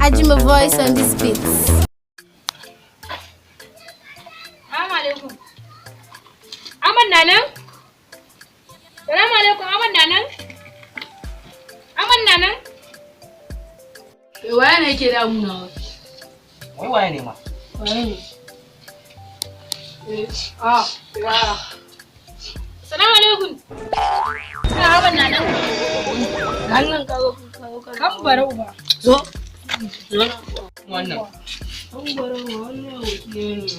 Ajima voice on this beat. Assalamu alaikum. Aman nanan? Assalamu alaikum, aman nanan? Aman nanan? Waye ne yake damuna? Wai waye ne ma? Waye ne? Ya. Assalamu alaikum. Aman nanan? Hannun kawo. Kan barau ba. Zo. Wannan. An gwara wannan wakilin ne.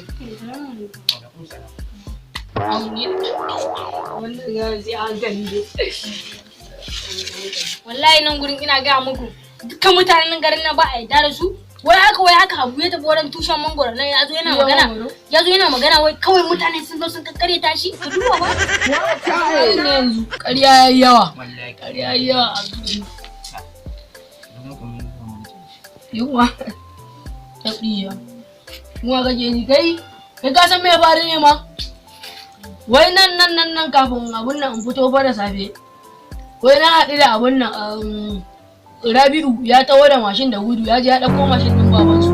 Wannan ga sai an gani. Wallahi nan gurin ina ga muku. Dukkan mutanen garin nan ba a yarda da su. Wai haka Habu ya tafi wurin tushen mangoro nan yazo yana magana wai kawai mutane sun zo sun kakkare ta shi. Ka duba ba? Kai ne yanzu ƙarya yayi yawa. Wallahi Ƙarya yayi yawa. Yawa. Tafiya. Kuma kake ni kai ka san me ya faru ne ma? Wai nan kafin abun nan in fito fa da safe. Wai na haɗu da abun nan Rabi'u ya taho da mashin da gudu ya je ya ɗauko mashin ɗin babansu.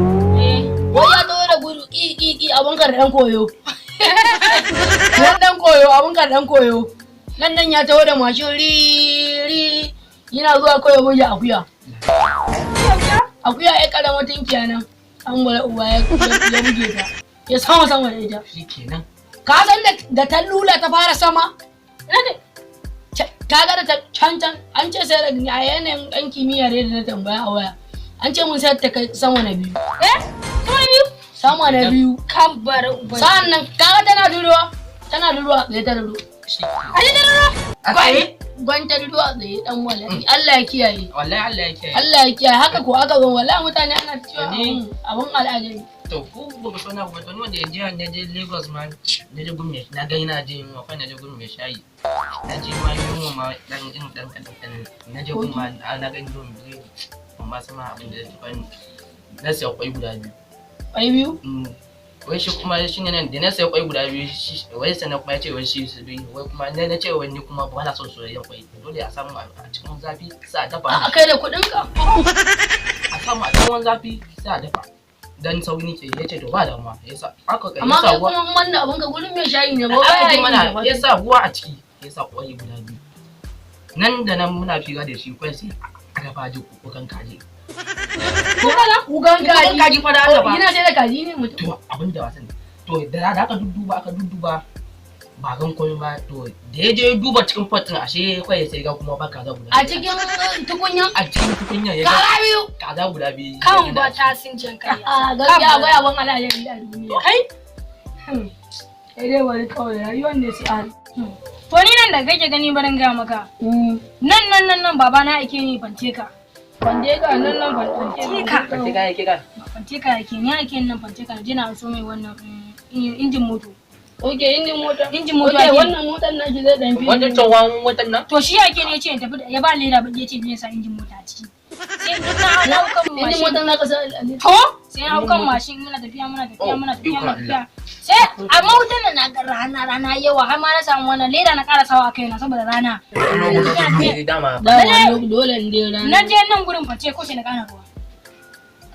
Wai ya taho da gudu ƙi abun kar ɗan koyo. Ɗan koyo abun kar ɗan koyo. Nan ya taho da mashin ri yana zuwa koyo buge akuya. Akuya ya ƙarama tunkiya nan. An gwada uba ya buge ta. Ya sama da ita. shikenan. Ka san da ta lula ta fara sama? Kaga da ta can an ce sai da a yanayin ɗan kimiyya da na tambaya a waya. An ce mun sai ta kai sama na biyu. Sama na biyu. Kan barau ba. Sa'an nan kaga tana duruwa tsaye ta duro. Aje da rana. Akai? Gwanta duruwa tsaye dan wallahi. Allah ya kiyaye. Wallahi Allah ya kiyaye. Allah ya kiyaye haka ko aka zo wallahi mutane ana cewa abun al'ajabi. To ko ba so na ba wanda ya je Lagos ma na je gumme na ga ina je wa na je gumme shayi. Na je ma yin ma dan na je gumma na ga yin amma sama abin da ya tafi na sai kwai guda biyu. Kwai biyu? Wai shi kuma shi ne nan da na sai kwai guda biyu wai sannan kuma ya ce wai shi su biyu wai kuma na ce wai ni kuma ba na son soyayyen kwai dole a samu a cikin zafi sai a dafa. A kai da kuɗin ka. A samu a cikin zafi sai a dafa. Dan sauri ke yace to ba damuwa yasa aka kai amma yasa kai kuma wannan abun ka gurin mai shayi ne ba ba ya mana yasa ruwa a ciki yasa kwai guda biyu nan da nan muna fira da shi kwai sai aka faji kukan kaji kukan kaji fa da Allah ba ina sai da kaji ne mutum to abinda wasan to da aka dudduba ba gan komai ba to da ya je duba cikin fatin ashe kwai sai ga kuma ba kaza guda a cikin tukunya ya kaza biyu kaza guda biyu Kan ba ta sincin kai. a gaskiya akwai abun alajabi a duniya Kai? sai dai wani kawai rayuwar ne sai an To ni nan da kake gani barin ga maka. Nan baba na ake ni fanteka. Fanteka nan Fanteka yake ni ake nan fanteka je na so mai wannan injin moto. Oke injin mota ake. wannan motar na shi zai dan fi wannan tawon motar nan To shi yake ne yace in tafi ya ba leda ba yace zai sa injin mota a ciki. Sai na hau kan injin mashin. motar na kasa To sai na hau kan mashin muna tafiya. Sai amma wutan nan na ga rana yawa har ma na samu wannan leda na ƙara sawa a kaina saboda rana. dama dole ne rana Na je nan gurin face ko sai na gana ruwa.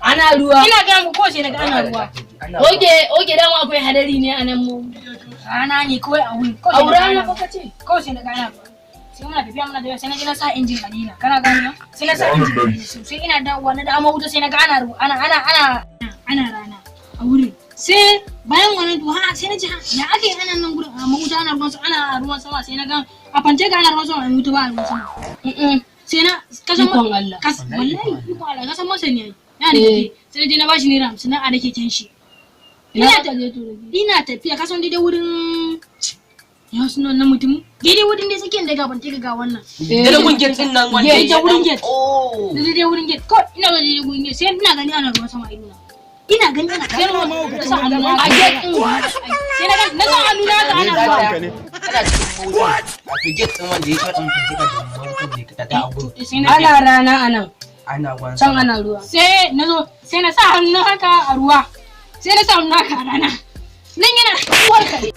ana ruwa Ina ga mu ko sai na gana ruwa. oke dama akwai hadari ne a nan mu Rana ne kawai a wuri. a rana fa kace Kawai sai na gana ruwa. Sai muna tafiya sai na je na sa injin alina. Kana gani na? Sai na sa injin alina. Sai ina da wani da wuta sai na gana ruwa. Ana rana a wurin. Sai bayan wannan to sai na ji ya ake ana nan gurin a mahuta ana ruwan sama sai na ga a fance ga ana ruwan sama a mutu ba ruwan sama. Sai na kasan Allah wallahi iko Allah kasan masa ne ya ne sai je na bashi naira 50 na a dake kan shi. Ina tafiya kasan daidai wurin ya suna na mutum daidai wurin da suke daga ban ga wannan da gun gate din nan wanda ya wurin gate oh daidai wurin gate ko ina ga daidai wurin gate sai ina gani ana ruwan sama a idona ina gani ana kallon sa hannu a gate din sai na ga na sa hannu na ga ana ruwa ana cikin mota a gate din wanda ya fada mutum da mota ne ka ta abu ana rana anan ana gwan can ana ruwa sai na zo sai na sa hannu haka a ruwa sai na sa hannu haka a rana nan yana uwar kare